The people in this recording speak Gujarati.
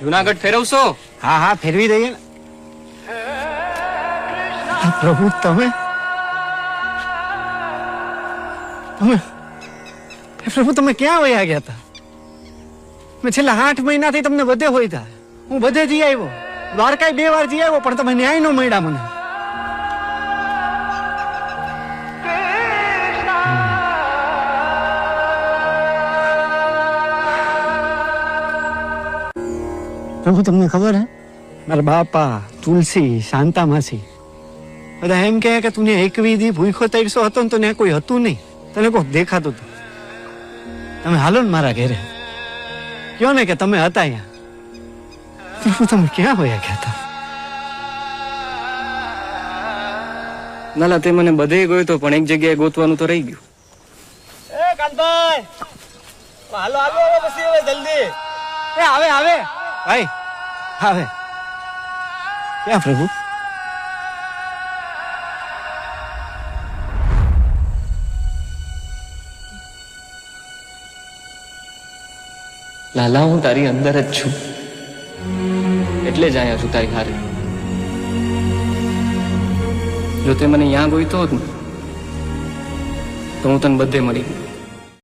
જુનાગઢ ફેરવશો? હા હા ફેરવી દઈએ ને. પ્રભુ તમે તમે પ્રભુ તમે ક્યાં વયા ગયા હતા? મેં છેલ્લા 8 મહિનાથી તમને બધે હોય હતા. હું બધે જઈ આવ્યો, દ્વારકાએ 2 વાર જઈ આવ્યો, પણ તમે ન્યાય નો મળ્યા મને. પ્રભુ તમને ખબર હે, મારા બાપા, તુલસી, શાંતા માસી બધા એમ કહે કે તું એકવી દી ભૂખો તરસો હતો ને તને કોઈ હતું નહીં, તને કોઈ દેખાતું હતું. તમે હાલો ને મારા ઘરે, કયો ને કે તમે હતા અહીંયા. પ્રભુ તમે ક્યાં હોયા ગયા હતા? નાલા તે મને બધે ગયો તો, પણ એક જગ્યાએ ગોતવાનું તો રહી ગયું. એ કાંતભાઈ, હાલો હાલો પછી હવે જલ્દી. એ આવે આવે ભાઈ આવે. ક્યાં પ્રભુ? લાલા હું તારી અંદર જ છું, એટલે જ આવ્યા છું તારી હારે. જો તે મને ત્યાં ગોઈતો હોત ને તો હું તને બધે મળી ગયો.